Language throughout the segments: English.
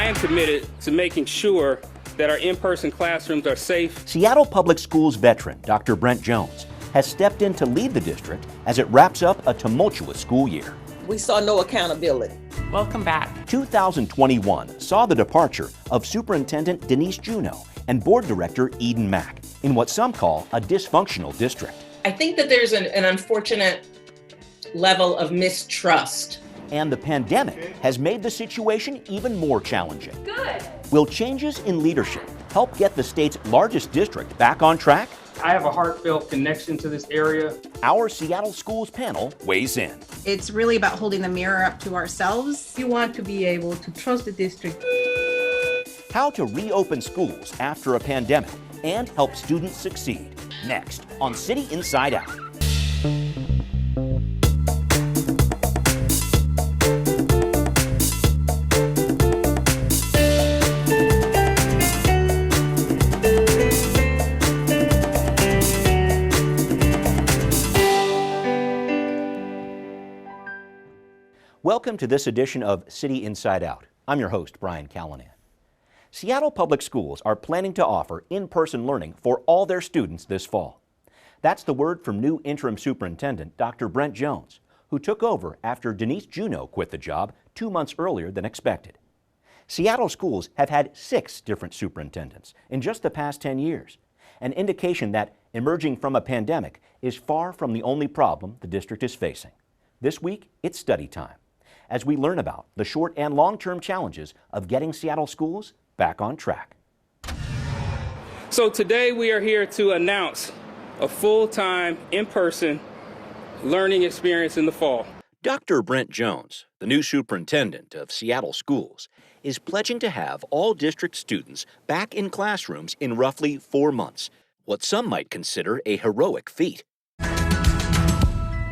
am committed to making sure that our in-person classrooms are safe. Seattle Public Schools veteran Dr. Brent Jones has stepped in to lead the district as it wraps up a tumultuous school year. We saw no accountability. Welcome back. 2021 saw the departure of Superintendent Denise Juneau and Board Director Eden Mack in what some call a dysfunctional district. I think that there's an unfortunate level of mistrust. And the pandemic has made the situation even more challenging. Good. Will changes in leadership help get the state's largest district back on track? I have a heartfelt connection to this area. Our Seattle Schools panel weighs in. It's really about holding the mirror up to ourselves. You want to be able to trust the district. How to reopen schools after a pandemic and help students succeed. Next on City Inside Out. Welcome to this edition of City Inside Out. I'm your host, Brian Callanan. Seattle Public Schools are planning to offer in-person learning for all their students this fall. That's the word from new interim superintendent, Dr. Brent Jones, who took over after Denise Juneau quit the job 2 months earlier than expected. Seattle schools have had 6 different superintendents in just the past 10 years, an indication that emerging from a pandemic is far from the only problem the district is facing. This week, it's study time, as we learn about the short and long-term challenges of getting Seattle schools back on track. So today we are here to announce a full-time, in-person learning experience in the fall. Dr. Brent Jones, the new superintendent of Seattle schools, is pledging to have all district students back in classrooms in roughly 4 months, what some might consider a heroic feat.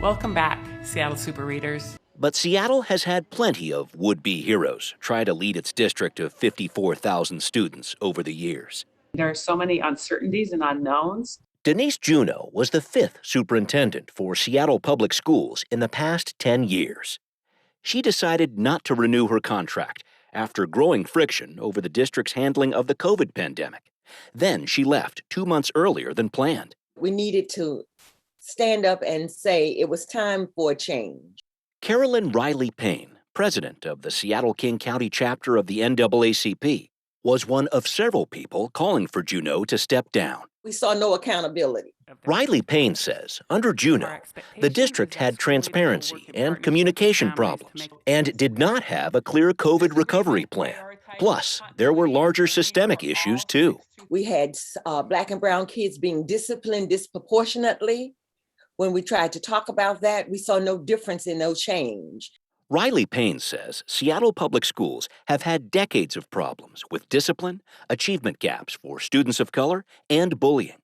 Welcome back, Seattle Super Readers. But Seattle has had plenty of would-be heroes try to lead its district of 54,000 students over the years. There are so many uncertainties and unknowns. Denise Juneau was the 5th superintendent for Seattle Public Schools in the past 10 years. She decided not to renew her contract after growing friction over the district's handling of the COVID pandemic. Then she left 2 months earlier than planned. We needed to stand up and say it was time for a change. Carolyn Riley-Payne, president of the Seattle-King County chapter of the NAACP, was one of several people calling for Juneau to step down. We saw no accountability. Riley-Payne says under Juneau, the district had transparency and communication problems and did not have a clear COVID recovery plan. Plus, there were larger systemic issues too. We had Black and brown kids being disciplined disproportionately. When we tried to talk about that, we saw no difference in no change. Riley-Payne says Seattle Public Schools have had decades of problems with discipline, achievement gaps for students of color, and bullying,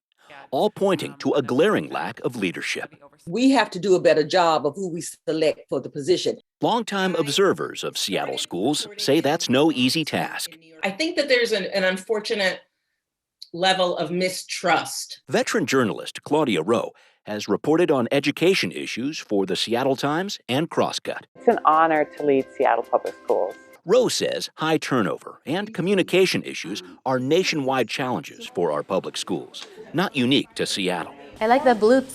all pointing to a glaring lack of leadership. We have to do a better job of who we select for the position. Longtime observers of Seattle schools say that's no easy task. I think that there's an unfortunate level of mistrust. Veteran journalist Claudia Rowe has reported on education issues for the Seattle Times and Crosscut. It's an honor to lead Seattle Public Schools. Rowe says high turnover and communication issues are nationwide challenges for our public schools, not unique to Seattle. I like the blue.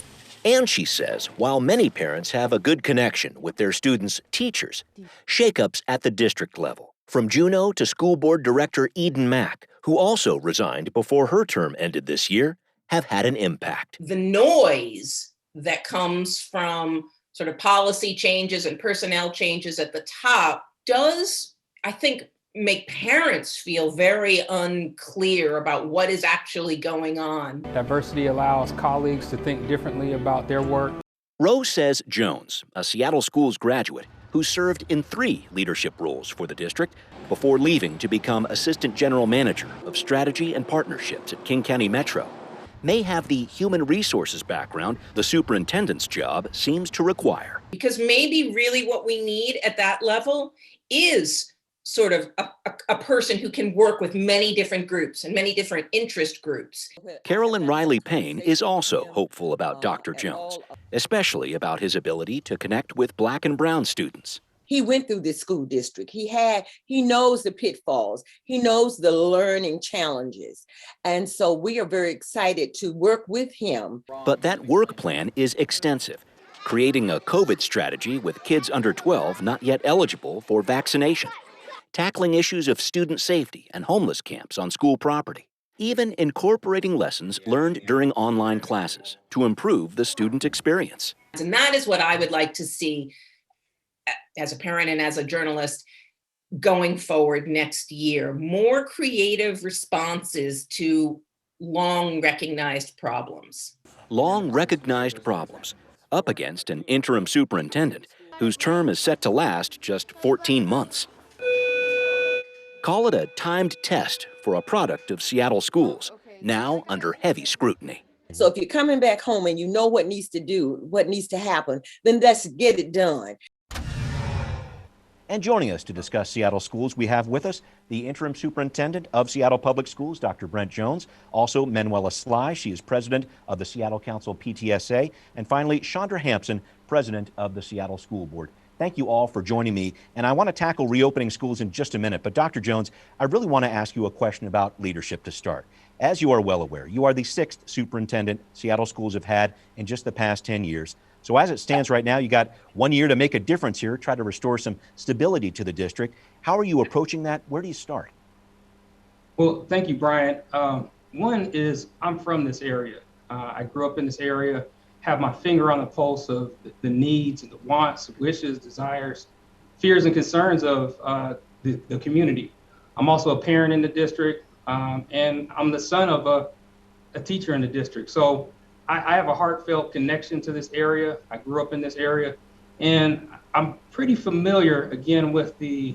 And she says while many parents have a good connection with their students' teachers, shakeups at the district level, from Juneau to School Board Director Eden Mack, who also resigned before her term ended this year, have had an impact. The noise that comes from sort of policy changes and personnel changes at the top does, I think, make parents feel very unclear about what is actually going on. Diversity allows colleagues to think differently about their work. Rowe says Jones, a Seattle Schools graduate who served in 3 leadership roles for the district before leaving to become Assistant General Manager of Strategy and Partnerships at King County Metro, may have the human resources background the superintendent's job seems to require. Because maybe really what we need at that level is sort of a person who can work with many different groups and many different interest groups. Carolyn Riley-Payne is also hopeful about Dr. Jones, especially about his ability to connect with Black and brown students. He went through this school district. He knows the pitfalls. He knows the learning challenges. And so we are very excited to work with him. But that work plan is extensive, creating a COVID strategy with kids under 12 not yet eligible for vaccination, tackling issues of student safety and homeless camps on school property, even incorporating lessons learned during online classes to improve the student experience. And that is what I would like to see as a parent and as a journalist going forward next year. More creative responses to long recognized problems. Long recognized problems, up against an interim superintendent whose term is set to last just 14 months. Call it a timed test for a product of Seattle schools, now under heavy scrutiny. So if you're coming back home and you know what needs to happen, then let's get it done. And joining us to discuss Seattle schools, we have with us the interim superintendent of Seattle Public Schools, Dr. Brent Jones. Also, Manuela Slye. She is president of the Seattle Council PTSA. And finally, Chandra Hampson, president of the Seattle School Board. Thank you all for joining me. And I want to tackle reopening schools in just a minute. But Dr. Jones, I really want to ask you a question about leadership to start. As you are well aware, you are the 6th superintendent Seattle schools have had in just the past 10 years. So as it stands right now, you got 1 year to make a difference here, try to restore some stability to the district. How are you approaching that? Where do you start? Well, thank you, Brian. One is I'm from this area. I grew up in this area, have my finger on the pulse of the needs and the wants, wishes, desires, fears, and concerns of the community. I'm also a parent in the district, and I'm the son of a teacher in the district. So I have a heartfelt connection to this area. I grew up in this area, and I'm pretty familiar, again, with the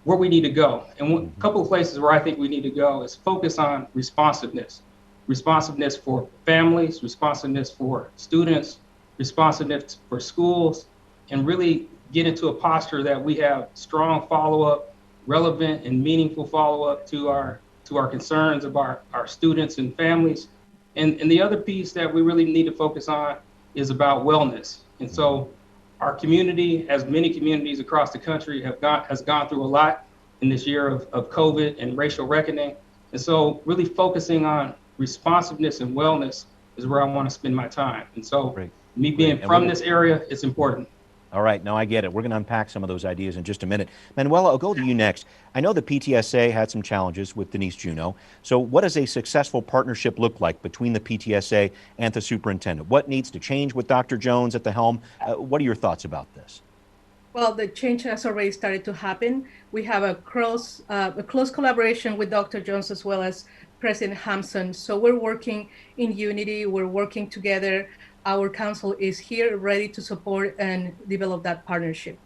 where we need to go. And a couple of places where I think we need to go is focus on responsiveness. Responsiveness for families, responsiveness for students, responsiveness for schools, and really get into a posture that we have strong follow-up, relevant and meaningful follow-up to our concerns of our students and families. And the other piece that we really need to focus on is about wellness. And so our community, as many communities across the country, has gone through a lot in this year of COVID and racial reckoning. And so really focusing on responsiveness and wellness is where I want to spend my time. And so me being from this area, it's important. All right, now I get it. We're going to unpack some of those ideas in just a minute. Manuela, I'll go to you next. I know the PTSA had some challenges with Denise Juneau. So what does a successful partnership look like between the PTSA and the superintendent? What needs to change with Dr. Jones at the helm? What are your thoughts about this? Well, the change has already started to happen. We have a close collaboration with Dr. Jones as well as President Hampson. So we're working in unity. We're working together. Our council is here ready to support and develop that partnership.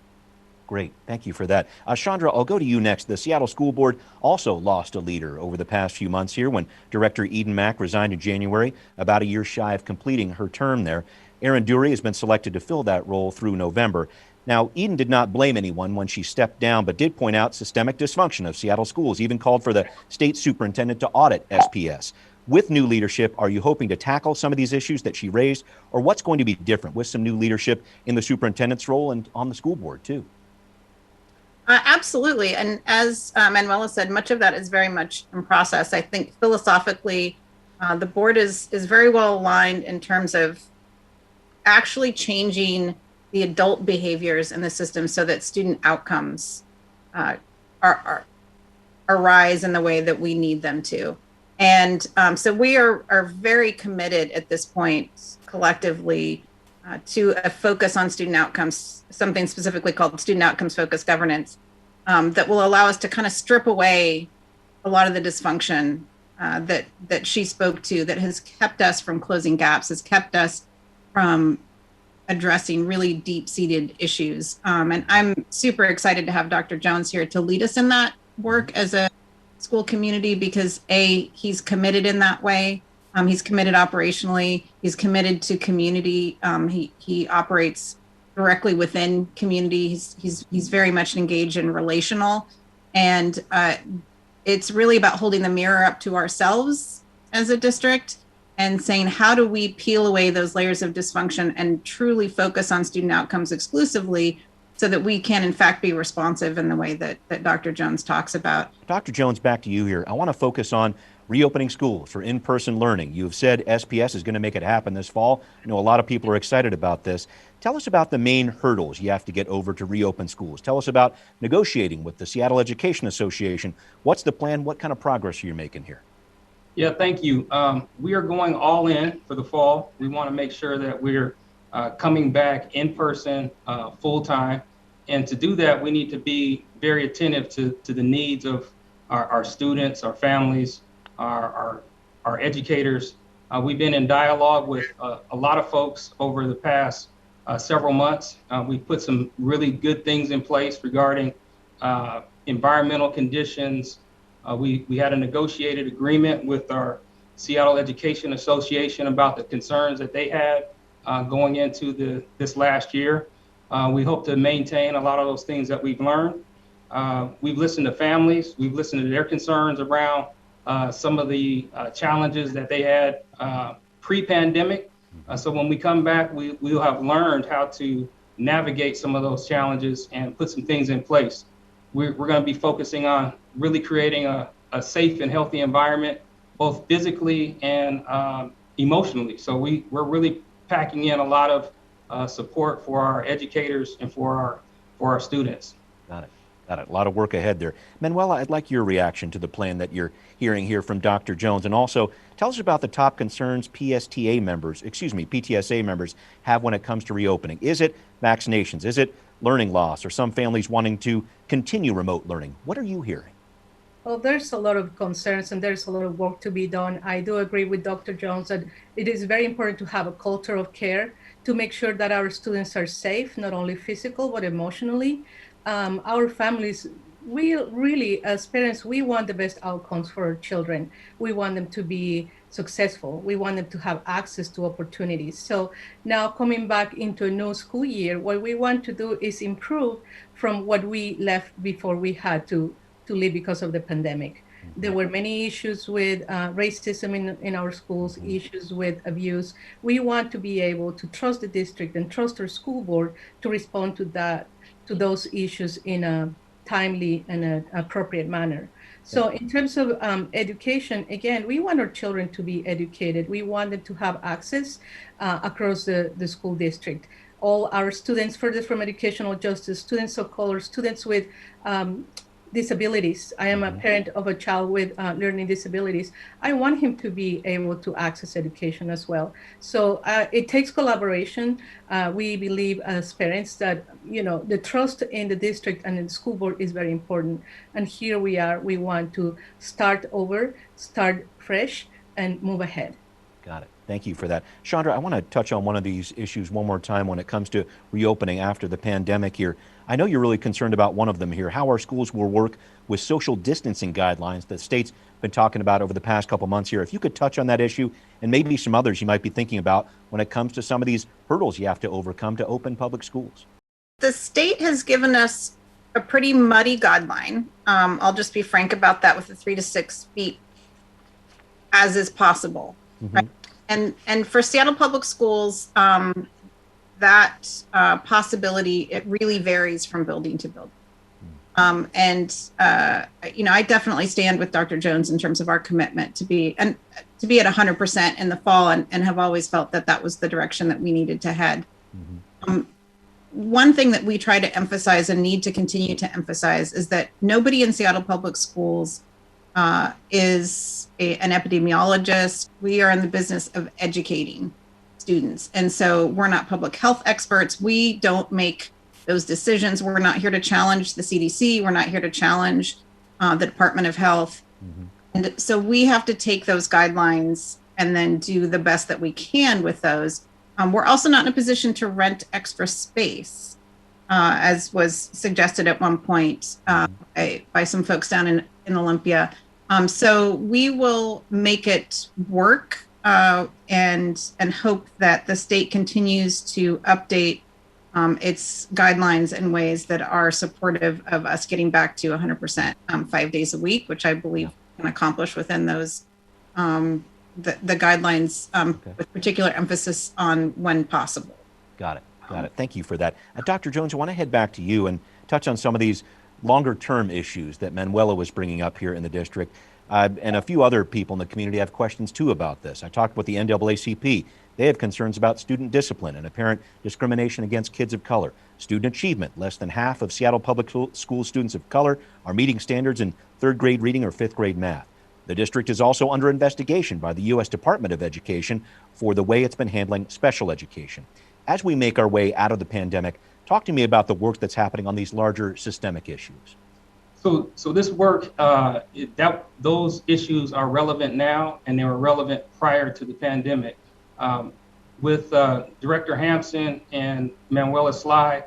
Great. Thank you for that. Chandra, I'll go to you next. The Seattle School Board also lost a leader over the past few months here when Director Eden Mack resigned in January, about a year shy of completing her term there. Erin Dury has been selected to fill that role through November. Now, Eden did not blame anyone when she stepped down, but did point out systemic dysfunction of Seattle schools, even called for the state superintendent to audit SPS. With new leadership, are you hoping to tackle some of these issues that she raised, or what's going to be different with some new leadership in the superintendent's role and on the school board too? Absolutely. And as Manuela said, much of that is very much in process. I think philosophically, the board is very well aligned in terms of actually changing the adult behaviors in the system so that student outcomes arise in the way that we need them to. And so we are very committed at this point collectively to a focus on student outcomes, something specifically called student outcomes focused governance, that will allow us to kind of strip away a lot of the dysfunction that she spoke to, that has kept us from closing gaps, has kept us from addressing really deep-seated issues. And I'm super excited to have Dr. Jones here to lead us in that work as a school community, because he's committed in that way. He's committed operationally. He's committed to community. He operates directly within community. He's very much engaged in relational, and it's really about holding the mirror up to ourselves as a district and saying, how do we peel away those layers of dysfunction and truly focus on student outcomes exclusively, so that we can in fact be responsive in the way that Dr. Jones talks about. Dr. Jones, back to you here. I want to focus on reopening schools for in-person learning. You've said SPS is going to make it happen this fall. I know a lot of people are excited about this. Tell us about the main hurdles you have to get over to reopen schools. Tell us about negotiating with the Seattle Education Association. What's the plan? What kind of progress are you making here? Yeah, thank you. We are going all in for the fall. We want to make sure that we're coming back in person full time. And to do that, we need to be very attentive to the needs of our students, our families, our educators. We've been in dialogue with a lot of folks over the past several months. We put some really good things in place regarding environmental conditions. We had a negotiated agreement with our Seattle Education Association about the concerns that they had going into this last year. We hope to maintain a lot of those things that we've learned. We've listened to families. We've listened to their concerns around some of the challenges that they had pre-pandemic. So when we come back, we'll have learned how to navigate some of those challenges and put some things in place. We're going to be focusing on really creating a safe and healthy environment, both physically and emotionally. So we're really packing in a lot of support for our educators and for our students. Got it. Got it. A lot of work ahead there. Manuela, I'd like your reaction to the plan that you're hearing here from Dr. Jones, and also tell us about the top concerns PTSA members have when it comes to reopening. Is it vaccinations? Is it learning loss, or some families wanting to continue remote learning? What are you hearing? Well, there's a lot of concerns and there's a lot of work to be done. I do agree with Dr. Jones that it is very important to have a culture of care to make sure that our students are safe, not only physical, but emotionally. Our families, we really, as parents, we want the best outcomes for our children. We want them to be successful. We want them to have access to opportunities. So now coming back into a new school year, what we want to do is improve from what we left before we had to leave because of the pandemic. There were many issues with racism in our schools, issues with abuse. We want to be able to trust the district and trust our school board to respond to those issues in a timely and an appropriate manner. So in terms of education, again, we want our children to be educated. We want them to have access across the school district. All our students, further from educational justice, students of color, students with disabilities. I am a parent of a child with learning disabilities. I want him to be able to access education as well. So it takes collaboration. We believe as parents that, the trust in the district and in the school board is very important. And here we are, we want to start over, start fresh, and move ahead. Got it. Thank you for that. Chandra, I want to touch on one of these issues one more time when it comes to reopening after the pandemic here. I know you're really concerned about one of them here, how our schools will work with social distancing guidelines that the state's been talking about over the past couple months here. If you could touch on that issue and maybe some others you might be thinking about when it comes to some of these hurdles you have to overcome to open public schools. The state has given us a pretty muddy guideline. I'll just be frank about that, with the 3 to 6 feet as is possible. Right? And for Seattle Public Schools, that possibility, it really varies from building to building. I definitely stand with Dr. Jones in terms of our commitment to be at 100% in the fall, and have always felt that that was the direction that we needed to head. One thing that we try to emphasize and need to continue to emphasize is that nobody in Seattle Public Schools is an epidemiologist. We are in the business of educating students. And so we're not public health experts. We don't make those decisions. We're not here to challenge the CDC. We're not here to challenge the Department of Health. And so we have to take those guidelines and then do the best that we can with those. We're also not in a position to rent extra space, as was suggested at one point by some folks down in Olympia. So we will make it work and hope that the state continues to update its guidelines in ways that are supportive of us getting back to 100% 5 days a week, which I believe can accomplish within those the guidelines, with particular emphasis on when possible. Got it. Got it. Thank you for that. Dr. Jones, I want to head back to you and touch on some of these longer-term issues that Manuela was bringing up here in the district. And a few other people in the community have questions too about this. I talked with the NAACP. They have concerns about student discipline and apparent discrimination against kids of color. Student achievement, less than half of Seattle Public School students of color are meeting standards in third grade reading or fifth grade math. The district is also under investigation by the U.S. Department of Education for the way it's been handling special education. As we make our way out of the pandemic, talk to me about the work that's happening on these larger systemic issues. So this work, those issues are relevant now, and they were relevant prior to the pandemic. With Director Hampson and Manuela Slye,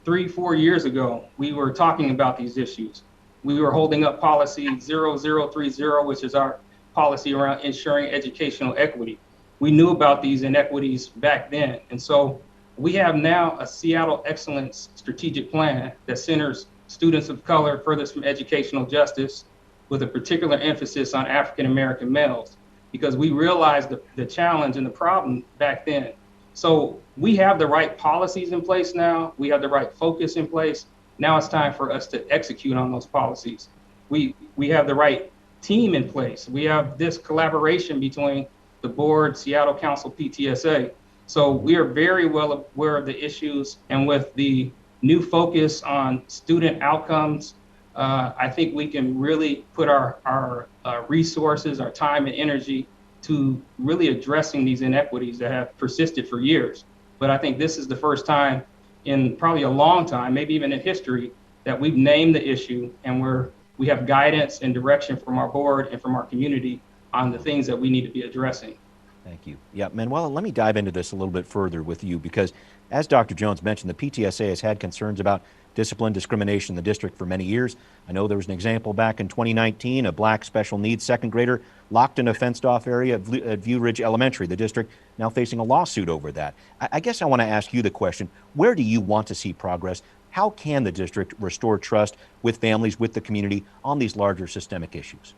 3-4 years ago, we were talking about these issues. We were holding up policy 0030, which is our policy around ensuring educational equity. We knew about these inequities back then. And so we have now a Seattle Excellence Strategic Plan that centers students of color furthest from educational justice, with a particular emphasis on African American males, because we realized the challenge and the problem back then. So we have the right policies in place now. We have the right focus in place. Now it's time for us to execute on those policies. We have the right team in place. We have this collaboration between the board, Seattle Council, PTSA. So we are very well aware of the issues, and with the new focus on student outcomes, I think we can really put our resources, our time and energy to really addressing these inequities that have persisted for years. But I think this is the first time in probably a long time, maybe even in history, that we've named the issue, and we have guidance and direction from our board and from our community on the things that we need to be addressing. Thank you. Yeah, Manuela, let me dive into this a little bit further with you, because as Dr. Jones mentioned, the PTSA has had concerns about discipline discrimination in the district for many years. I know there was an example back in 2019, a black special needs second grader locked in a fenced off area at View Ridge Elementary. The district now facing a lawsuit over that. I guess I want to ask you the question, where do you want to see progress? How can the district restore trust with families, with the community on these larger systemic issues?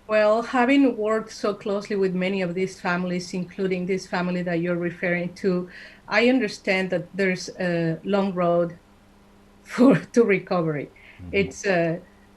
Well, having worked so closely with many of these families, including this family that you're referring to, I understand that there's a long road to recovery. Mm-hmm. It's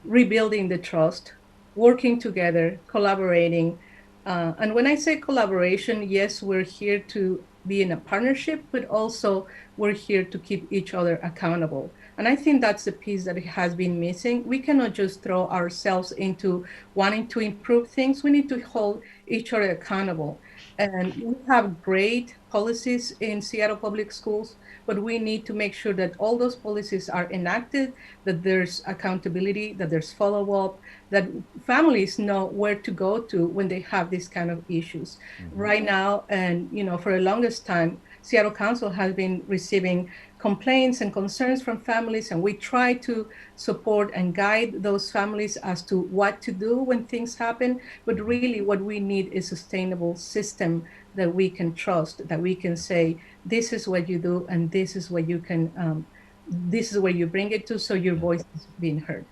rebuilding the trust, working together, collaborating. And when I say collaboration, yes, we're here to be in a partnership, but also we're here to keep each other accountable. And I think that's the piece that has been missing. We cannot just throw ourselves into wanting to improve things. We need to hold each other accountable. And we have great policies in Seattle Public Schools, but we need to make sure that all those policies are enacted, that there's accountability, that there's follow-up, that families know where to go to when they have these kind of issues. Mm-hmm. Right now, and for the longest time, Seattle Council has been receiving complaints and concerns from families, and we try to support and guide those families as to what to do when things happen. But really what we need is a sustainable system that we can trust, that we can say, this is what you do, and this is what you can, this is where you bring it to, so your voice is being heard.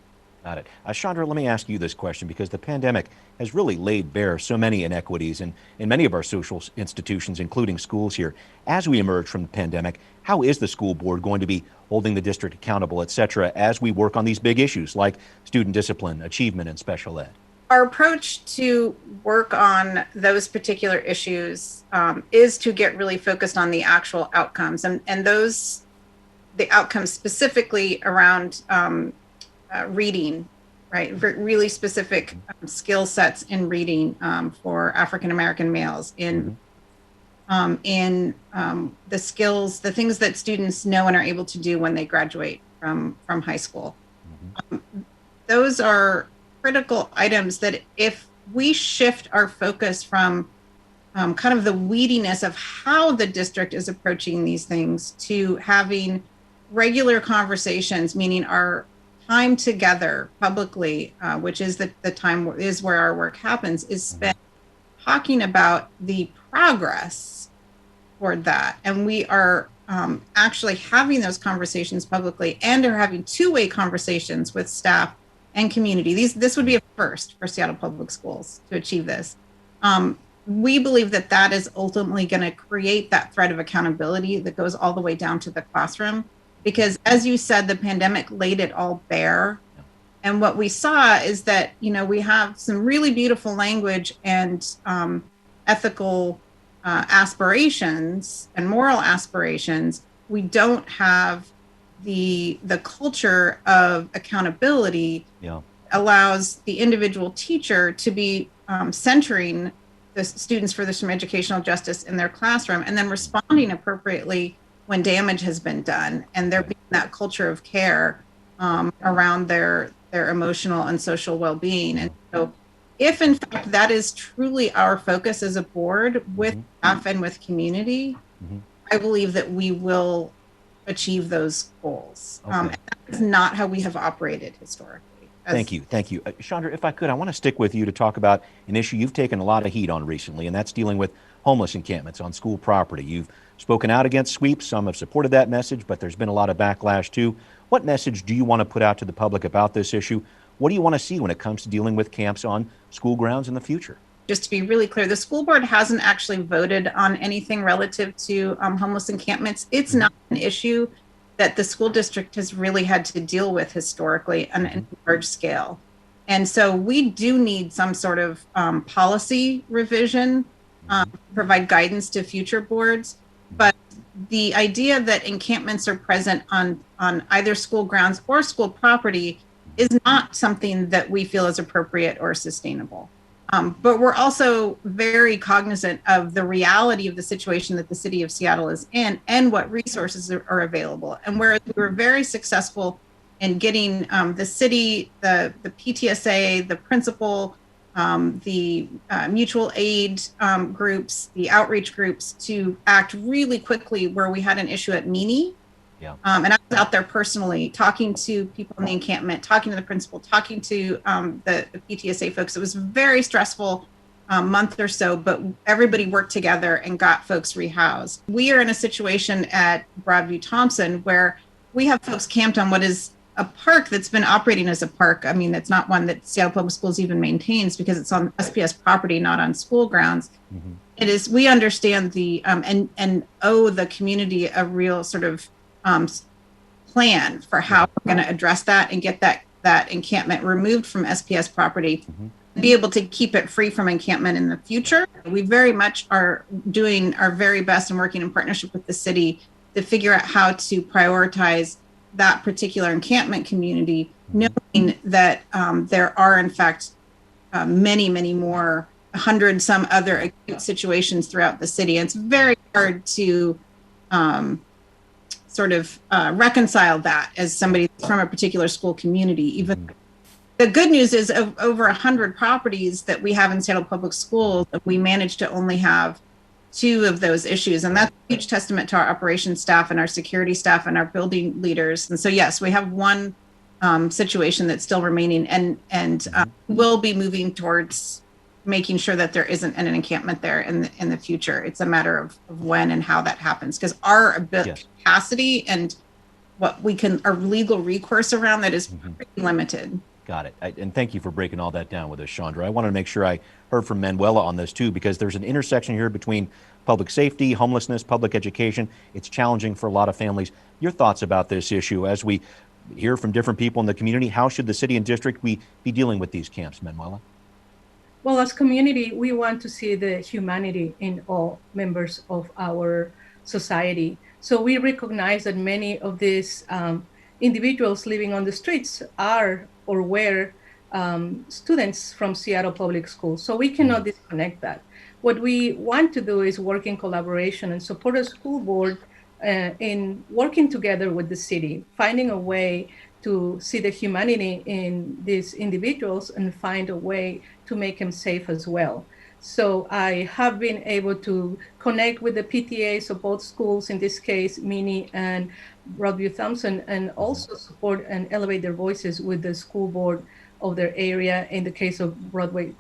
Got it. Chandra, let me ask you this question, because the pandemic has really laid bare so many inequities in many of our social institutions, including schools here. As we emerge from the pandemic, how is the school board going to be holding the district accountable, et cetera, as we work on these big issues like student discipline, achievement, and special ed? Our approach to work on those particular issues is to get really focused on the actual outcomes, and the outcomes specifically around reading, right? Really specific skill sets in reading for African American males in the skills, the things that students know and are able to do when they graduate from high school. Those are critical items that if we shift our focus from kind of the weediness of how the district is approaching these things to having regular conversations, meaning our time together publicly, which is the time is where our work happens, is spent talking about the progress toward that. And we are actually having those conversations publicly and are having two-way conversations with staff and community. This would be a first for Seattle Public Schools to achieve this. we believe that that is ultimately going to create that thread of accountability that goes all the way down to the classroom. Because as you said, the pandemic laid it all bare. And what we saw is that, we have some really beautiful language and ethical aspirations and moral aspirations. We don't have the culture of accountability. Allows the individual teacher to be centering the students for some educational justice in their classroom and then responding appropriately when damage has been done, and there being that culture of care around their emotional and social well-being. And so if in fact that is truly our focus as a board with staff and with community, I believe that we will achieve those goals. And that is not how we have operated historically. Thank you. Chandra, if I could, I want to stick with you to talk about an issue you've taken a lot of heat on recently, and that's dealing with homeless encampments on school property. You've spoken out against sweeps. Some have supported that message, but there's been a lot of backlash too. What message do you want to put out to the public about this issue? What do you want to see when it comes to dealing with camps on school grounds in the future? Just to be really clear, the school board hasn't actually voted on anything relative to homeless encampments. It's not an issue that the school district has really had to deal with historically on a large scale. And so we do need some sort of policy revision, provide guidance to future boards. But the idea that encampments are present on either school grounds or school property is not something that we feel is appropriate or sustainable. But we're also very cognizant of the reality of the situation that the city of Seattle is in and what resources are available. And whereas we were very successful in getting the city, the PTSA, the principal, the mutual aid groups, the outreach groups to act really quickly where we had an issue at Meany. And I was out there personally talking to people in the encampment, talking to the principal, talking to the PTSA folks. It was a very stressful month or so, but everybody worked together and got folks rehoused. We are in a situation at Broadview Thompson where we have folks camped on what is a park that's been operating as a park. I mean, it's not one that Seattle Public Schools even maintains because it's on SPS property, not on school grounds. It is, we understand the, and owe the community a real sort of plan for how we're going to address that and get that encampment removed from SPS property, be able to keep it free from encampment in the future. We very much are doing our very best and working in partnership with the city to figure out how to prioritize that particular encampment community, knowing that there are in fact many, many more, 100 some other acute situations throughout the city. And it's very hard to sort of reconcile that as somebody from a particular school community. Even the good news is of over 100 properties that we have in Seattle Public Schools, we managed to only have 2 of those issues. And that's a huge testament to our operations staff and our security staff and our building leaders. And so, yes, we have one situation that's still remaining and we'll be moving towards making sure that there isn't an encampment there in the future. It's a matter of when and how that happens, because our capacity and what we can, our legal recourse around that is pretty limited. Got it. And thank you for breaking all that down with us, Chandra. I wanted to make sure I heard from Manuela on this too, because there's an intersection here between public safety, homelessness, public education. It's challenging for a lot of families. Your thoughts about this issue as we hear from different people in the community? How should the city and district be dealing with these camps, Manuela? Well, as community, we want to see the humanity in all members of our society. So we recognize that many of these individuals living on the streets are or were students from Seattle Public Schools. So we cannot disconnect that. What we want to do is work in collaboration and support a school board in working together with the city, finding a way to see the humanity in these individuals and find a way to make them safe as well. So I have been able to connect with the PTAs of both schools, in this case, Meany and Broadview Thompson, and also support and elevate their voices with the school board of their area. In the case of Broadway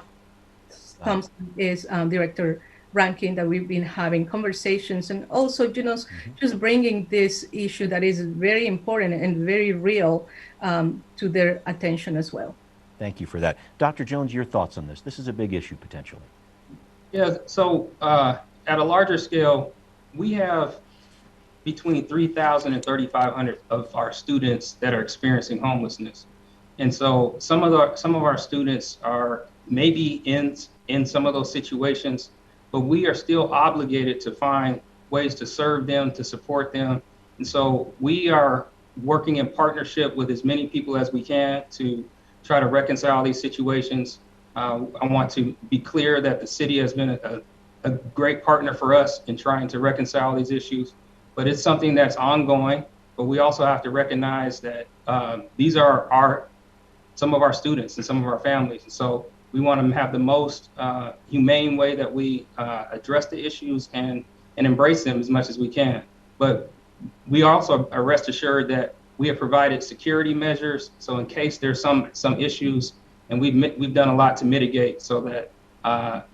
Thompson is Director Rankin, that we've been having conversations, and also, you know, just bringing this issue that is very important and very real to their attention as well. Thank you for that. Dr. Jones, your thoughts on this? This is a big issue potentially. Yeah, so at a larger scale, we have between 3,000 and 3,500 of our students that are experiencing homelessness. And so some of our students are maybe in some of those situations, but we are still obligated to find ways to serve them, to support them. And so we are working in partnership with as many people as we can to try to reconcile these situations. I want to be clear that the city has been a great partner for us in trying to reconcile these issues, but it's something that's ongoing. But we also have to recognize that these are some of our students and some of our families. And so we want to have the most humane way that we address the issues and embrace them as much as we can. But we also are rest assured that we have provided security measures. So in case there's some issues, and we've done a lot to mitigate so that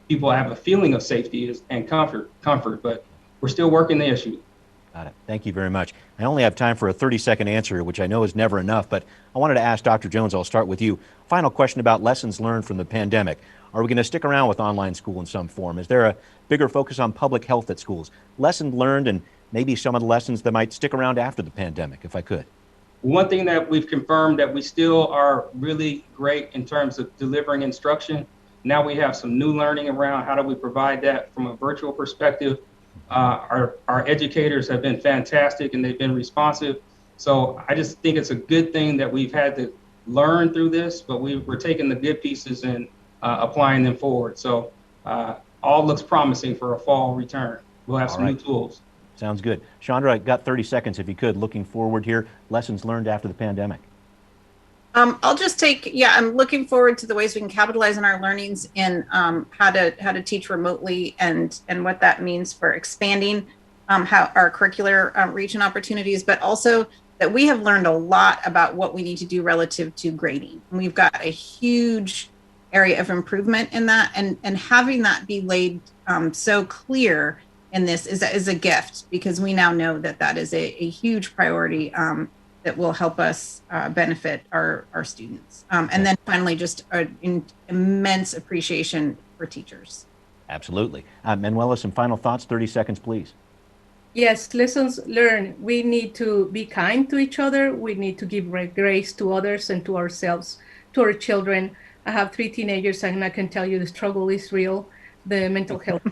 people have a feeling of safety and comfort, but we're still working the issue. Got it. Thank you very much. I only have time for a 30-second answer, which I know is never enough, but I wanted to ask Dr. Jones, I'll start with you. Final question about lessons learned from the pandemic. Are we going to stick around with online school in some form? Is there a bigger focus on public health at schools? Lessons learned and maybe some of the lessons that might stick around after the pandemic, if I could. One thing that we've confirmed that we still are really great in terms of delivering instruction. Now we have some new learning around how do we provide that from a virtual perspective. Our educators have been fantastic and they've been responsive. So I just think it's a good thing that we've had to learn through this, but we're taking the good pieces and applying them forward. So all looks promising for a fall return. We'll have some new tools. Sounds good. Chandra, I got 30 seconds if you could, looking forward here, lessons learned after the pandemic. I'll just I'm looking forward to the ways we can capitalize on our learnings in how to teach remotely and what that means for expanding how our curricular reach and opportunities, but also that we have learned a lot about what we need to do relative to grading. And we've got a huge area of improvement in that, and having that be laid so clear in this is a gift, because we now know that is a huge priority that will help us benefit our students. And then finally, just an immense appreciation for teachers. Absolutely. Manuela, some final thoughts, 30 seconds, please. Yes, lessons learned. We need to be kind to each other. We need to give grace to others and to ourselves, to our children. I have 3 teenagers, and I can tell you the struggle is real. The mental health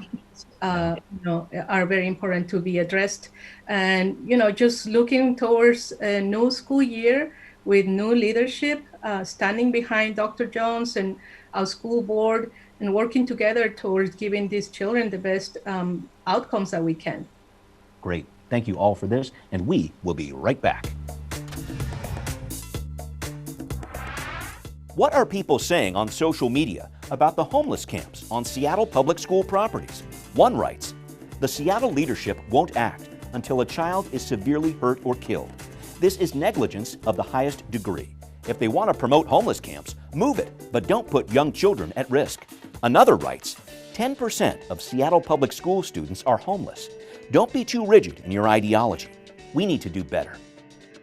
are very important to be addressed. And, just looking towards a new school year with new leadership, standing behind Dr. Jones and our school board and working together towards giving these children the best outcomes that we can. Great. Thank you all for this, and we will be right back. What are people saying on social media about the homeless camps on Seattle public school properties? One writes, "The Seattle leadership won't act until a child is severely hurt or killed. This is negligence of the highest degree. If they want to promote homeless camps, move it, but don't put young children at risk." Another writes, 10% of Seattle public school students are homeless. Don't be too rigid in your ideology. We need to do better.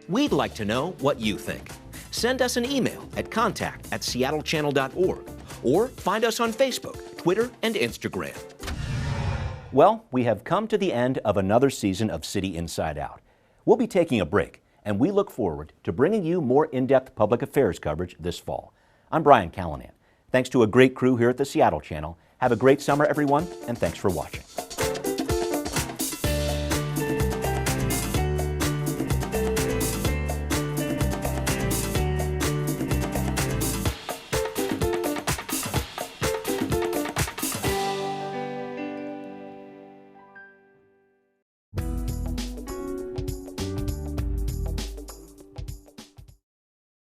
We'd like to know what you think. Send us an email at contact@seattlechannel.org or find us on Facebook, Twitter, and Instagram. Well, we have come to the end of another season of City Inside Out. We'll be taking a break, and we look forward to bringing you more in-depth public affairs coverage this fall. I'm Brian Callanan. Thanks to a great crew here at the Seattle Channel. Have a great summer, everyone, and thanks for watching.